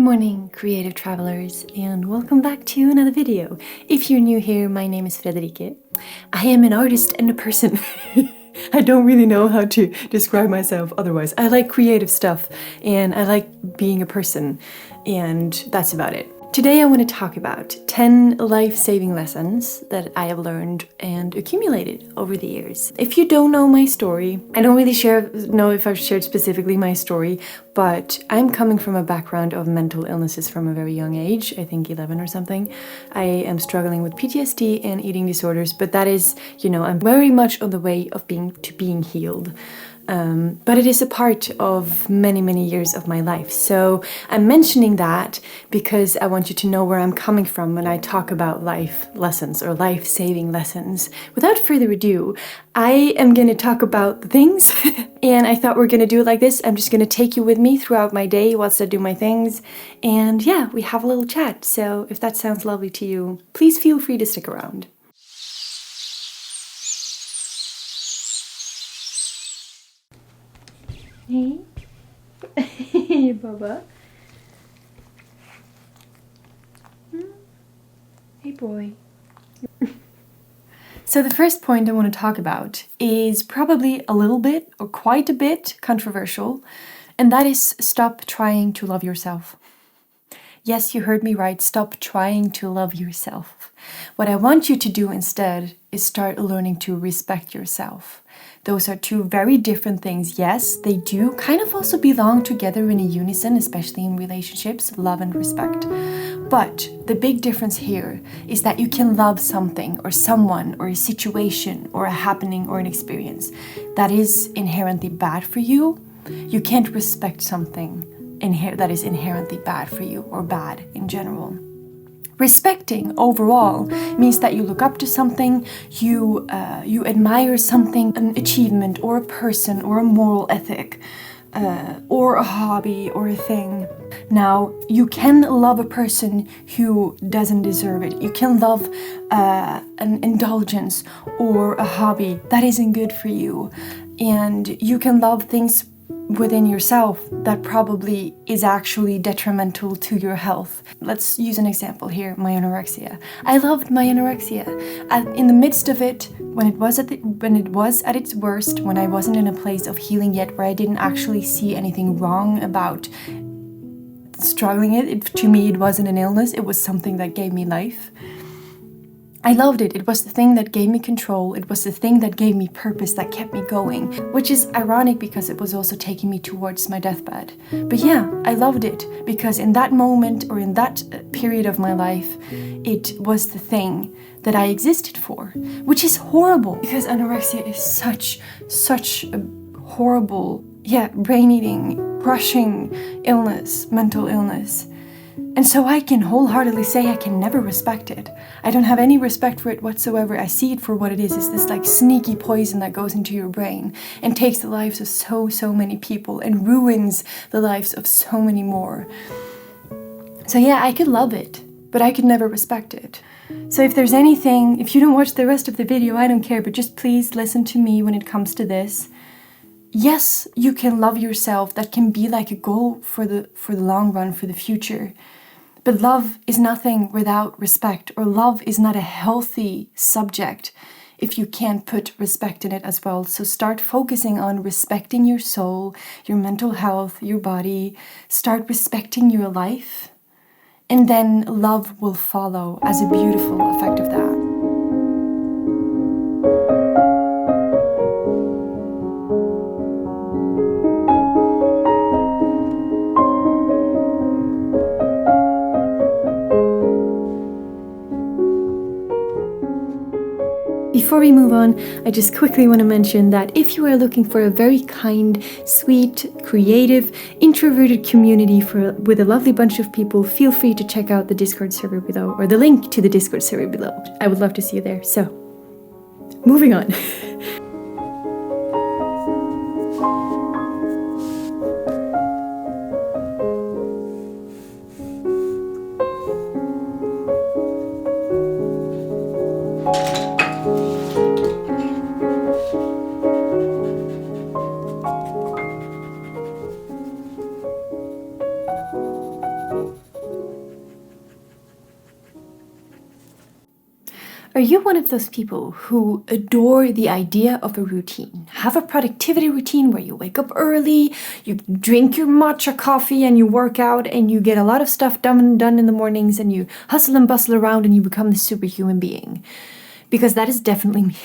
morning, creative travelers, and welcome back to another video. If you're new here, my name is Frederike. I am an artist and a person. I don't really know how to describe myself otherwise. I like creative stuff and I like being a person, and that's about it. Today I want to talk about 10 life-saving lessons that I have learned and accumulated over the years. If you don't know my story, I don't really know if I've shared specifically my story, but I'm coming from a background of mental illnesses from a very young age, I think 11 or something. I am struggling with PTSD and eating disorders, but that is, I'm very much on the way of being healed. But it is a part of many years of my life. So I'm mentioning that because I want you to know where I'm coming from when I talk about life lessons or life-saving lessons. Without further ado, I am going to talk about things and I thought we're going to do it like this. I'm just going to take you with me throughout my day whilst I do my things. And yeah, we have a little chat. So if that sounds lovely to you, please feel free to stick around. Hey. Hey, Bubba. Hey, boy. So the first point I want to talk about is probably a little bit or quite a bit controversial, and that is stop trying to love yourself. Yes, you heard me right. Stop trying to love yourself. What I want you to do instead is start learning to respect yourself. Those are two very different things. Yes, they do kind of also belong together in a unison, especially in relationships, love and respect. But the big difference here is that you can love something or someone or a situation or a happening or an experience that is inherently bad for you. You can't respect something that is inherently bad for you or bad in general. Respecting overall means that you look up to something, you admire something, an achievement or a person or a moral ethic or a hobby or a thing. Now, you can love a person who doesn't deserve it. You can love an indulgence or a hobby that isn't good for you. And you can love things within yourself that probably is actually detrimental to your health. Let's use an example here, my anorexia. I loved my anorexia. In the midst of it, when it was at its worst, when I wasn't in a place of healing yet, where I didn't actually see anything wrong about struggling to me, it wasn't an illness, it was something that gave me life. I loved it. It was the thing that gave me control. It was the thing that gave me purpose, that kept me going, which is ironic because it was also taking me towards my deathbed. But yeah, I loved it because in that moment or in that period of my life, it was the thing that I existed for, which is horrible because anorexia is such a horrible, brain-eating, crushing illness, mental illness. And so I can wholeheartedly say I can never respect it. I don't have any respect for it whatsoever. I see it for what it is. It's this like sneaky poison that goes into your brain and takes the lives of so many people and ruins the lives of so many more. So yeah, I could love it, but I could never respect it. So if there's anything, if you don't watch the rest of the video, I don't care, but just please listen to me when it comes to this. Yes, you can love yourself. That can be like a goal for the long run, for the future. But love is nothing without respect, or love is not a healthy subject if you can't put respect in it as well. So start focusing on respecting your soul, your mental health, your body. Start respecting your life, and then love will follow as a beautiful effect of that. Before we move on, I just quickly want to mention that if you are looking for a very kind, sweet, creative, introverted community with a lovely bunch of people, feel free to check out the Discord server below, or the link to the Discord server below. I would love to see you there. So, moving on. Are you one of those people who adore the idea of a routine? Have a productivity routine where you wake up early, you drink your matcha coffee and you work out and you get a lot of stuff done in the mornings and you hustle and bustle around and you become this superhuman being? Because that is definitely me.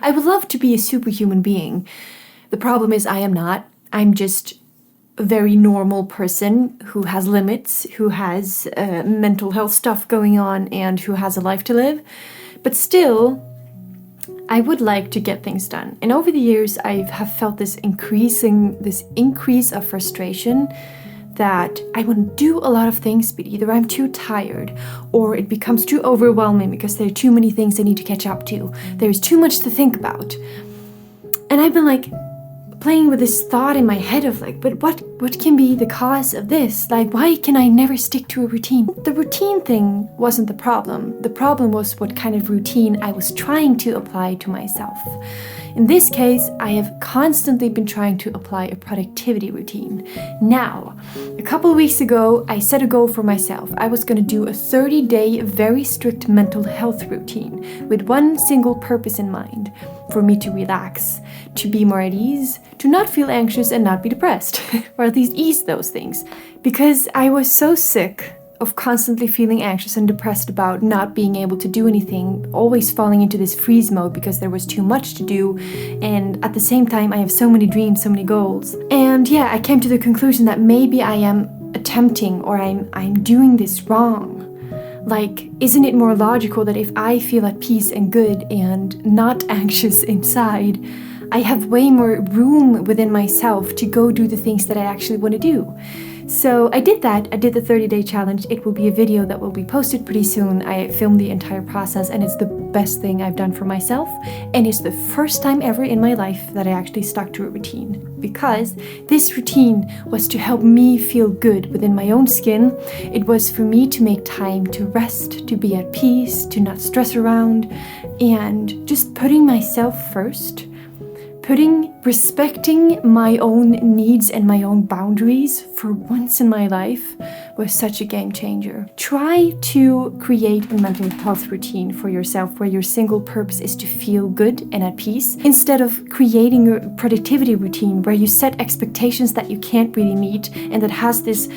I would love to be a superhuman being. The problem is I am not. I'm just a very normal person who has limits, who has mental health stuff going on, and who has a life to live. But still, I would like to get things done. And over the years, I have felt this increase of frustration that I want to do a lot of things, but either I'm too tired or it becomes too overwhelming because there are too many things I need to catch up to. There's too much to think about. And I've been like playing with this thought in my head of like, but what can be the cause of this? Like, why can I never stick to a routine? The routine thing wasn't the problem. The problem was what kind of routine I was trying to apply to myself. In this case, I have constantly been trying to apply a productivity routine. Now, a couple of weeks ago, I set a goal for myself. I was going to do a 30-day, very strict mental health routine with one single purpose in mind: for me to relax, to be more at ease, to not feel anxious and not be depressed, or at least ease those things. Because I was so sick of constantly feeling anxious and depressed about not being able to do anything, always falling into this freeze mode because there was too much to do, and at the same time I have so many dreams, so many goals. And yeah, I came to the conclusion that maybe I am attempting or I'm doing this wrong. Like, isn't it more logical that if I feel at peace and good and not anxious inside, I have way more room within myself to go do the things that I actually want to do? So I did that. I did the 30-day challenge. It will be a video that will be posted pretty soon. I filmed the entire process and it's the best thing I've done for myself. And it's the first time ever in my life that I actually stuck to a routine. Because this routine was to help me feel good within my own skin. It was for me to make time to rest, to be at peace, to not stress around, and just putting myself first. Respecting my own needs and my own boundaries for once in my life was such a game changer. Try to create a mental health routine for yourself where your single purpose is to feel good and at peace, instead of creating a productivity routine where you set expectations that you can't really meet and that has this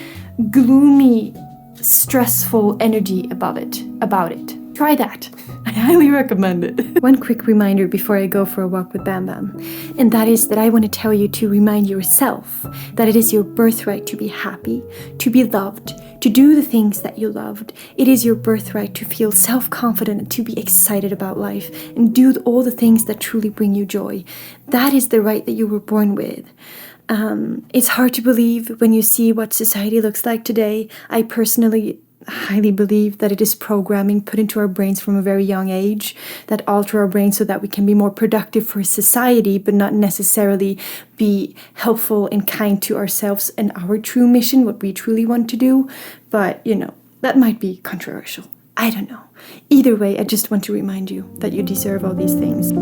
gloomy, stressful energy about it. Try that. I highly recommend it. One quick reminder before I go for a walk with Bam Bam, and that is that I want to tell you to remind yourself that it is your birthright to be happy, to be loved, to do the things that you loved. It is your birthright to feel self-confident, to be excited about life, and do all the things that truly bring you joy. That is the right that you were born with. It's hard to believe when you see what society looks like today. I personally highly believe that it is programming put into our brains from a very young age that alter our brains so that we can be more productive for society, but not necessarily be helpful and kind to ourselves and our true mission, what we truly want to do. But, that might be controversial. I don't know. Either way, I just want to remind you that you deserve all these things.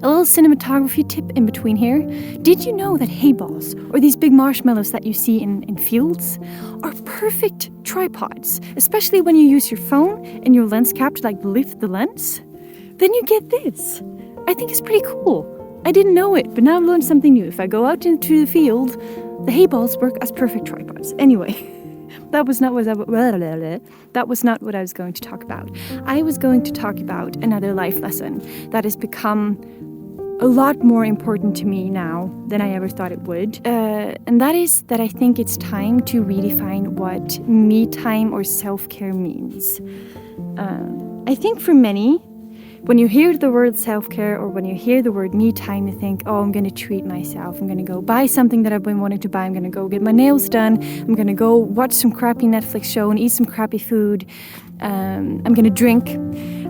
A little cinematography tip in between here. Did you know that hay balls, or these big marshmallows that you see in fields, are perfect tripods, especially when you use your phone and your lens cap to lift the lens? Then you get this. I think it's pretty cool. I didn't know it, but now I've learned something new. If I go out into the field, the hay balls work as perfect tripods. Anyway. That was not what I was going to talk about. I was going to talk about another life lesson that has become a lot more important to me now than I ever thought it would. And that is that I think it's time to redefine what me time or self-care means. I think for many, when you hear the word self-care or when you hear the word me time, you think, oh, I'm going to treat myself. I'm going to go buy something that I've been wanting to buy. I'm going to go get my nails done. I'm going to go watch some crappy Netflix show and eat some crappy food. I'm going to drink.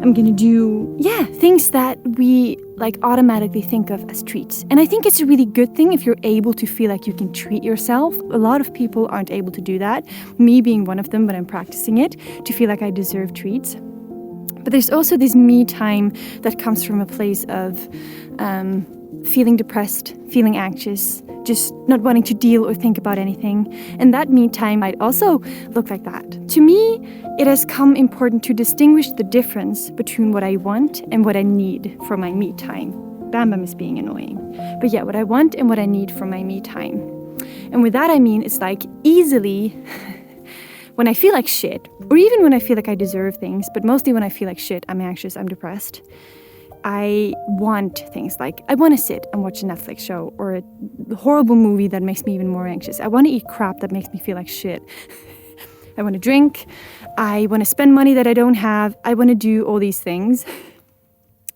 I'm gonna do, things that we like automatically think of as treats. And I think it's a really good thing if you're able to feel like you can treat yourself. A lot of people aren't able to do that, me being one of them, but I'm practicing it to feel like I deserve treats. But there's also this me time that comes from a place of feeling depressed, feeling anxious, just not wanting to deal or think about anything. And that me time might also look like that. To me, it has come important to distinguish the difference between what I want and what I need for my me time. Bam Bam is being annoying. But yeah, what I want and what I need for my me time. And with that I mean, it's like easily when I feel like shit, or even when I feel like I deserve things, but mostly when I feel like shit, I'm anxious, I'm depressed, I want things like, I want to sit and watch a Netflix show or a horrible movie that makes me even more anxious. I want to eat crap that makes me feel like shit. I want to drink. I want to spend money that I don't have. I want to do all these things.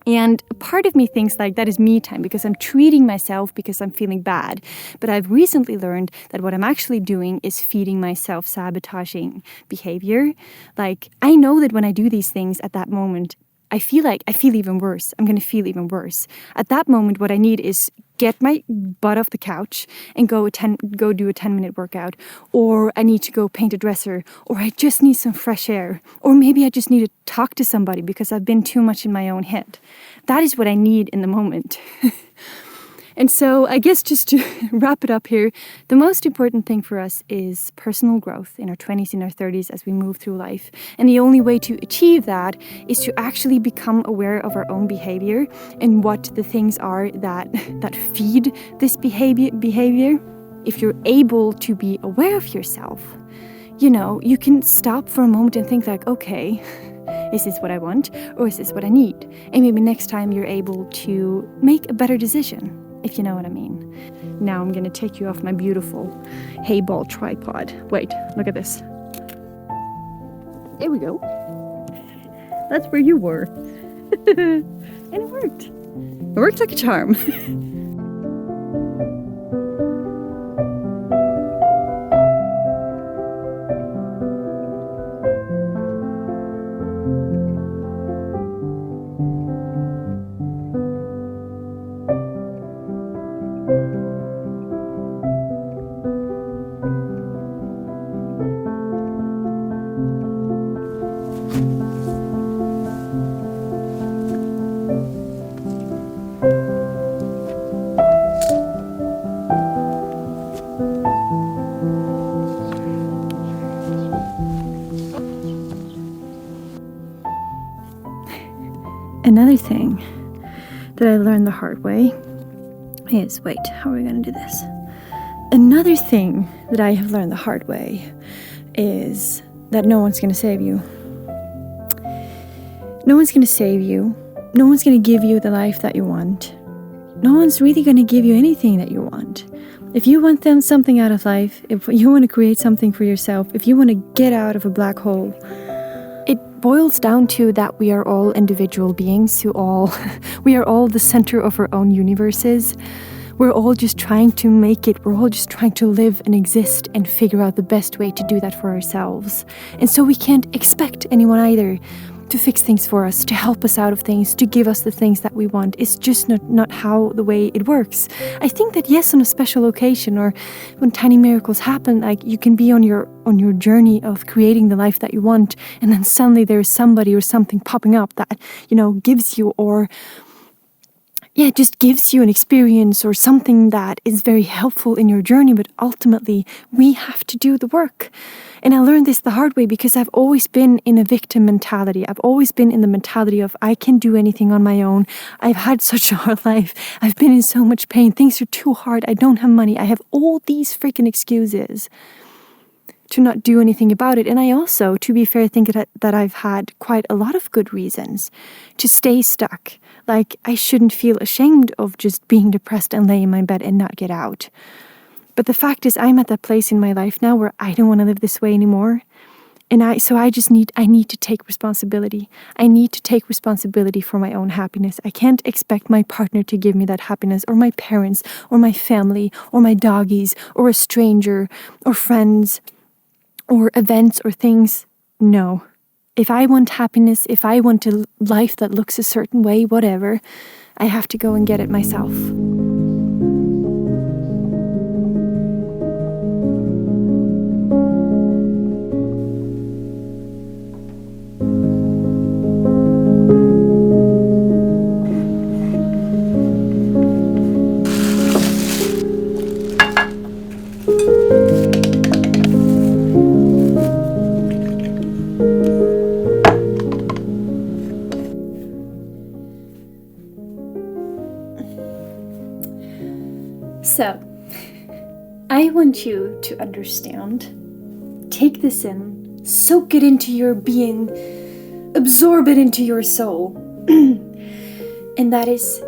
And part of me thinks like that is me time because I'm treating myself because I'm feeling bad. But I've recently learned that what I'm actually doing is feeding myself sabotaging behavior. Like I know that when I do these things at that moment, I feel even worse. I'm going to feel even worse. At that moment, what I need is get my butt off the couch and go do a 10-minute workout. Or I need to go paint a dresser. Or I just need some fresh air. Or maybe I just need to talk to somebody because I've been too much in my own head. That is what I need in the moment. And so I guess just to wrap it up here, the most important thing for us is personal growth in our 20s, in our 30s as we move through life. And the only way to achieve that is to actually become aware of our own behavior and what the things are that feed this behavior. If you're able to be aware of yourself, you can stop for a moment and think like, okay, is this what I want or is this what I need? And maybe next time you're able to make a better decision. If you know what I mean. Now I'm going to take you off my beautiful hay ball tripod. Wait, look at this. There we go. That's where you were. And it worked. It worked like a charm. Another thing that I learned the hard way is, how are we going to do this? Another thing that I have learned the hard way is that no one's going to save you. No one's going to save you. No one's going to give you the life that you want. No one's really going to give you anything that you want. If you want something out of life, if you want to create something for yourself, if you want to get out of a black hole, it boils down to that we are all individual beings we are all the center of our own universes. We're all just trying to make it. We're all just trying to live and exist and figure out the best way to do that for ourselves. And so we can't expect anyone either to fix things for us, to help us out of things, to give us the things that we want. It's just not how the way it works. I think that yes, on a special occasion or when tiny miracles happen, like you can be on your journey of creating the life that you want, and then suddenly there's somebody or something popping up that, gives you just gives you an experience or something that is very helpful in your journey, but ultimately we have to do the work. And I learned this the hard way because I've always been in a victim mentality. I've always been in the mentality of I can do anything on my own. I've had such a hard life. I've been in so much pain. Things are too hard. I don't have money. I have all these freaking excuses to not do anything about it. And I also, to be fair, think that I've had quite a lot of good reasons to stay stuck. Like, I shouldn't feel ashamed of just being depressed and lay in my bed and not get out. But the fact is, I'm at that place in my life now where I don't want to live this way anymore. And I need to take responsibility. I need to take responsibility for my own happiness. I can't expect my partner to give me that happiness, or my parents, or my family, or my doggies, or a stranger, or friends, or events, or things. No, If I want happiness, if I want a life that looks a certain way, whatever, I have to go and get it myself. So, I want you to understand, take this in, soak it into your being, absorb it into your soul, and that is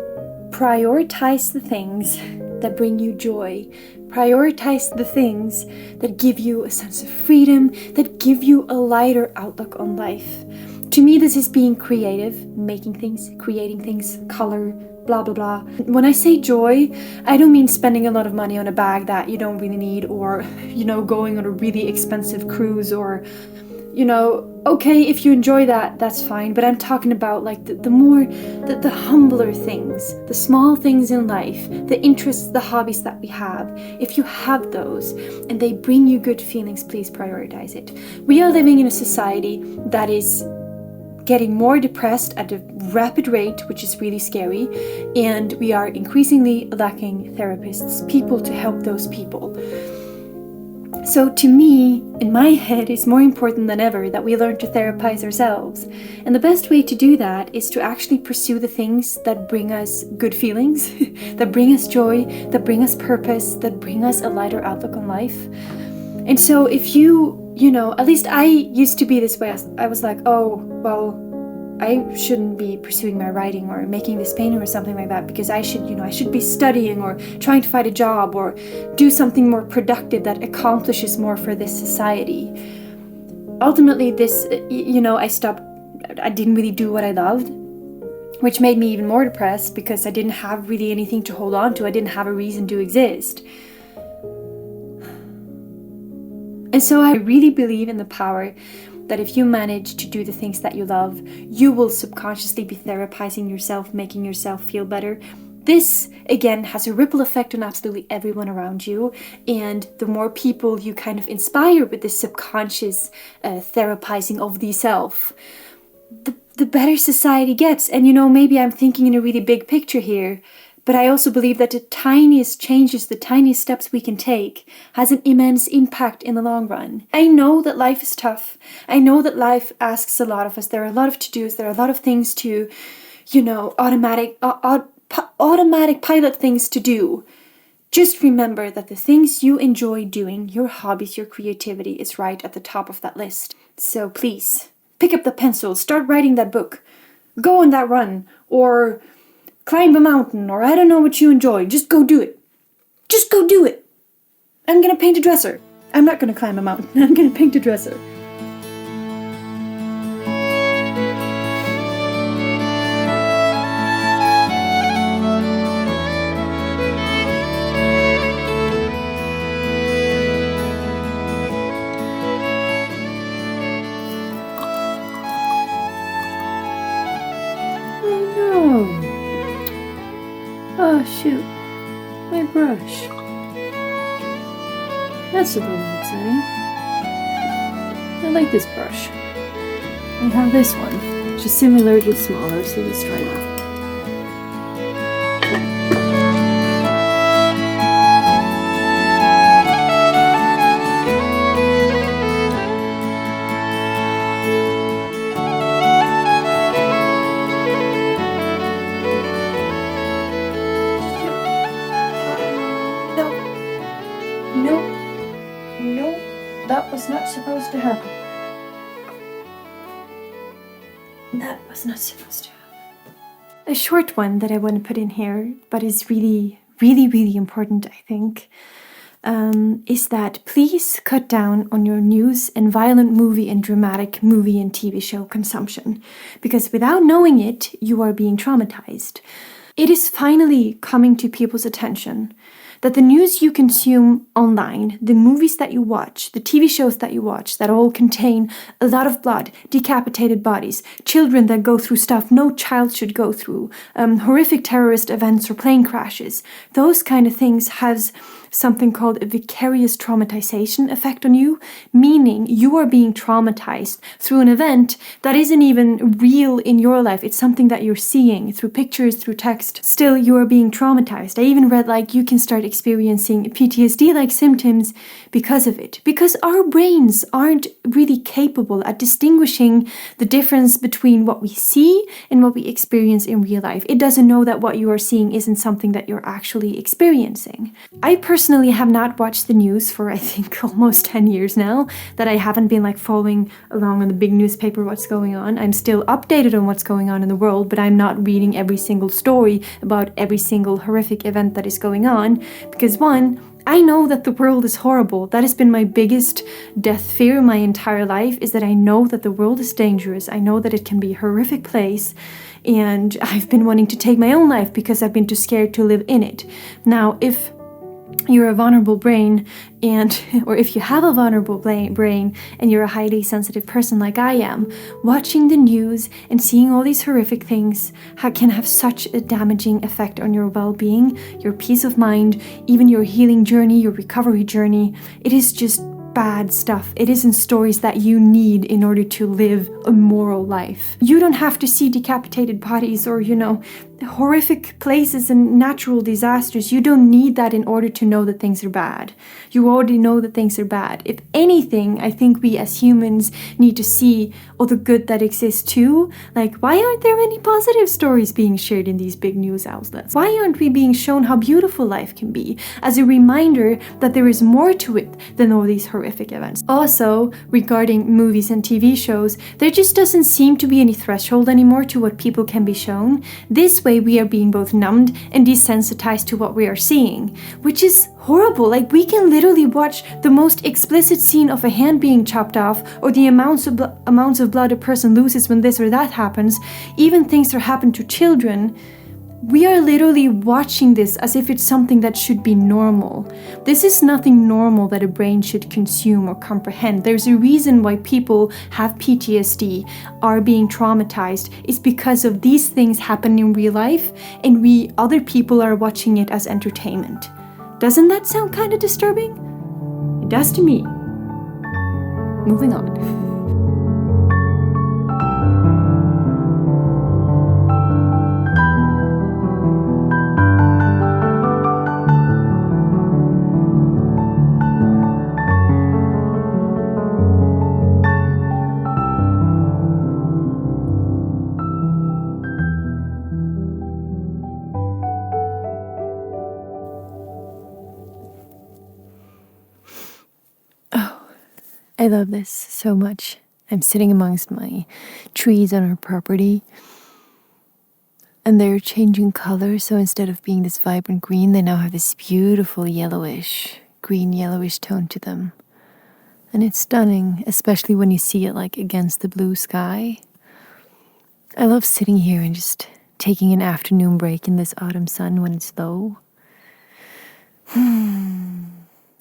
prioritize the things that bring you joy, prioritize the things that give you a sense of freedom, that give you a lighter outlook on life. To me, this is being creative, making things, creating things, color, blah, blah, blah. When I say joy, I don't mean spending a lot of money on a bag that you don't really need, or, going on a really expensive cruise, or, okay, if you enjoy that, that's fine. But I'm talking about like the humbler things, the small things in life, the interests, the hobbies that we have. If you have those and they bring you good feelings, please prioritize it. We are living in a society that is getting more depressed at a rapid rate, which is really scary, and we are increasingly lacking therapists, people to help those people. So to me, in my head, it's more important than ever that we learn to therapize ourselves. And the best way to do that is to actually pursue the things that bring us good feelings, that bring us joy, that bring us purpose, that bring us a lighter outlook on life. And so if at least I used to be this way. I was like, oh, well, I shouldn't be pursuing my writing or making this painting or something like that, because I should be studying or trying to find a job or do something more productive that accomplishes more for this society. Ultimately, I didn't really do what I loved, which made me even more depressed because I didn't have really anything to hold on to. I didn't have a reason to exist. And so I really believe in the power that if you manage to do the things that you love, you will subconsciously be therapizing yourself, making yourself feel better. This, again, has a ripple effect on absolutely everyone around you. And the more people you kind of inspire with this subconscious therapizing of the self, the better society gets. And maybe I'm thinking in a really big picture here, but I also believe that the tiniest changes, the tiniest steps we can take has an immense impact in the long run. I know that life is tough. I know that life asks a lot of us. There are a lot of to-dos. There are a lot of things to, automatic pilot things to do. Just remember that the things you enjoy doing, your hobbies, your creativity, is right at the top of that list. So please, pick up the pencil, start writing that book, go on that run, or climb a mountain, or I don't know what you enjoy. Just go do it. Just go do it. I'm gonna paint a dresser. I'm not gonna climb a mountain. I'm gonna paint a dresser. Oh shoot, my brush. That's a little upsetting. I like this brush. We have this one, which is similarly smaller, so let's try that. That was not supposed to happen. That was not supposed to happen. A short one that I want to put in here, but is really, really, really important, I think, is that please cut down on your news and violent movie and dramatic movie and TV show consumption, because without knowing it, you are being traumatized. It is finally coming to people's attention that the news you consume online, the movies that you watch, the TV shows that you watch, that all contain a lot of blood, decapitated bodies, children that go through stuff no child should go through, horrific terrorist events or plane crashes, those kind of things has something called a vicarious traumatization effect on you, meaning you are being traumatized through an event that isn't even real in your life. It's something that you're seeing through pictures, through text. Still, you are being traumatized. I even read you can start experiencing PTSD-like symptoms because of it. Because our brains aren't really capable at distinguishing the difference between what we see and what we experience in real life. It doesn't know that what you are seeing isn't something that you're actually experiencing. I personally have not watched the news for I think almost 10 years now, that I haven't been following along on the big newspaper what's going on. I'm still updated on what's going on in the world, but I'm not reading every single story about every single horrific event that is going on, because one, I know that the world is horrible. That has been my biggest death fear my entire life, is that I know that the world is dangerous. I know that it can be a horrific place, and I've been wanting to take my own life because I've been too scared to live in it. Now, if you're a vulnerable brain or if you have a vulnerable brain and you're a highly sensitive person like I am, watching the news and seeing all these horrific things can have such a damaging effect on your well-being, your peace of mind, even your healing journey, your recovery journey. It is just bad stuff. It isn't stories that you need in order to live a moral life. You don't have to see decapitated bodies or, horrific places and natural disasters. You don't need that in order to know that things are bad. You already know that things are bad. If anything, I think we as humans need to see all the good that exists too. Why aren't there any positive stories being shared in these big news outlets? Why aren't we being shown how beautiful life can be as a reminder that there is more to it than all these horrific events? Also, regarding movies and TV shows, there just doesn't seem to be any threshold anymore to what people can be shown. This way we are being both numbed and desensitized to what we are seeing, which is horrible. We can literally watch the most explicit scene of a hand being chopped off, or the amounts of blood a person loses when this or that happens, even things that happen to children. We are literally watching this as if it's something that should be normal. This is nothing normal that a brain should consume or comprehend. There's a reason why people have PTSD, are being traumatized. It's because of these things happen in real life, and we other people are watching it as entertainment. Doesn't that sound kind of disturbing? It does to me. Moving on. I love this so much. I'm sitting amongst my trees on our property, and they're changing color. So instead of being this vibrant green, they now have this beautiful green-yellowish tone to them. And it's stunning, especially when you see it against the blue sky. I love sitting here and just taking an afternoon break in this autumn sun when it's low.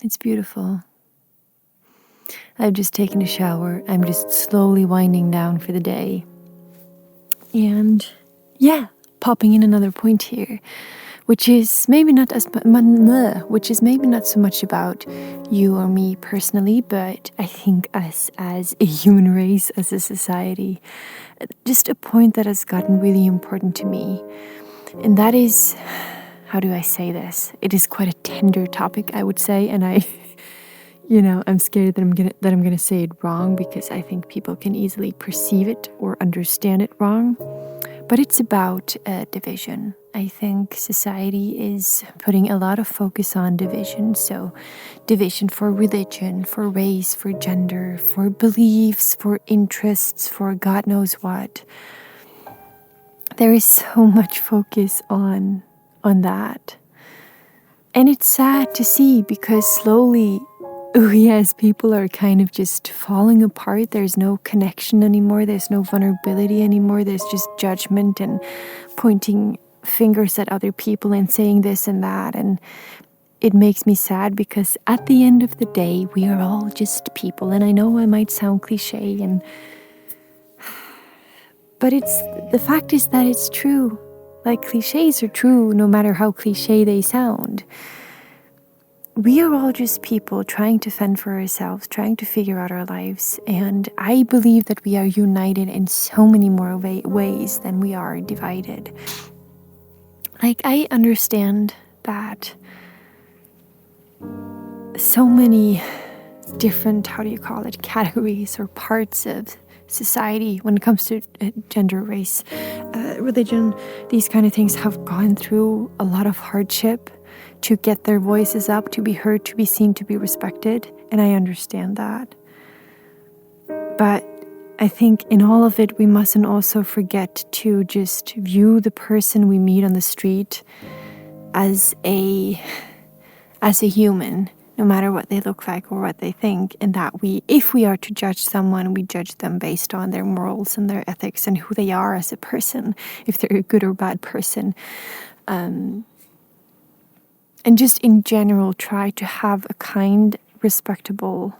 It's beautiful. I've just taken a shower. I'm just slowly winding down for the day. And popping in another point here, which is maybe not so much about you or me personally, but I think us as a human race, as a society, just a point that has gotten really important to me. And that is, how do I say this? It is quite a tender topic, I would say, and I'm scared that I'm gonna say it wrong, because I think people can easily perceive it or understand it wrong. But it's about division. I think society is putting a lot of focus on division. So division for religion, for race, for gender, for beliefs, for interests, for God knows what. There is so much focus on that. And it's sad to see, because slowly we as people are kind of just falling apart. There's no connection anymore. There's no vulnerability anymore. There's just judgment and pointing fingers at other people and saying this and that. And it makes me sad because at the end of the day, we are all just people. And I know I might sound cliche, but the fact is that it's true. Like, cliches are true no matter how cliche they sound. We are all just people trying to fend for ourselves, trying to figure out our lives. And I believe that we are united in so many more ways than we are divided. Like, I understand that so many different, categories or parts of society when it comes to gender, race, religion, these kind of things have gone through a lot of hardship to get their voices up, to be heard, to be seen, to be respected. And I understand that. But I think in all of it, we mustn't also forget to just view the person we meet on the street as a human, no matter what they look like or what they think, and that if we are to judge someone, we judge them based on their morals and their ethics and who they are as a person, if they're a good or bad person. And just in general, try to have a kind, respectable,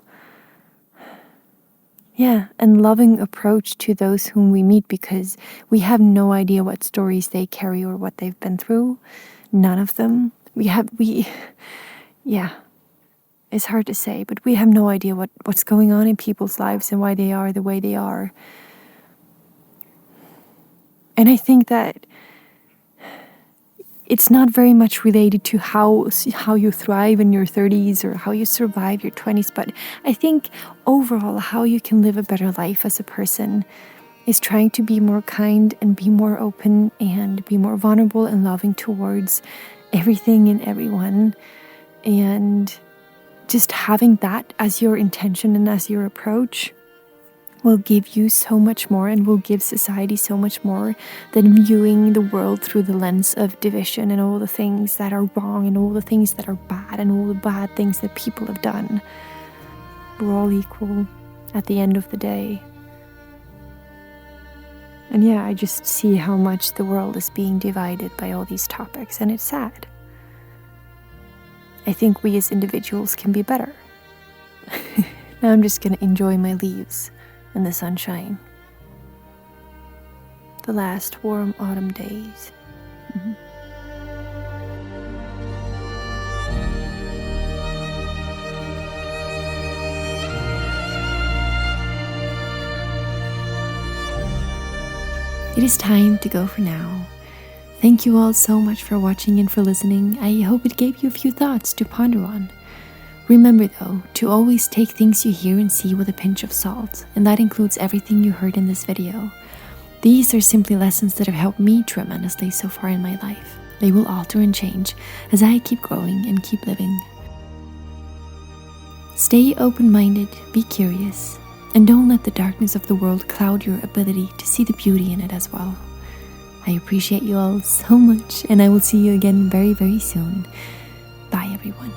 and loving approach to those whom we meet, because we have no idea what stories they carry or what they've been through. None of them. It's hard to say, but we have no idea what's going on in people's lives and why they are the way they are. And I think that it's not very much related to how you thrive in your 30s or how you survive your 20s, but I think overall how you can live a better life as a person is trying to be more kind and be more open and be more vulnerable and loving towards everything and everyone. And just having that as your intention and as your approach will give you so much more and will give society so much more than viewing the world through the lens of division and all the things that are wrong and all the things that are bad and all the bad things that people have done. We're all equal at the end of the day. And I just see how much the world is being divided by all these topics, and it's sad. I think we as individuals can be better. Now I'm just going to enjoy my leaves and the sunshine. The last warm autumn days. It is time to go for now. Thank you all so much for watching and for listening. I hope it gave you a few thoughts to ponder on. Remember though, to always take things you hear and see with a pinch of salt, and that includes everything you heard in this video. These are simply lessons that have helped me tremendously so far in my life. They will alter and change as I keep growing and keep living. Stay open-minded, be curious, and don't let the darkness of the world cloud your ability to see the beauty in it as well. I appreciate you all so much, and I will see you again very, very soon. Bye everyone.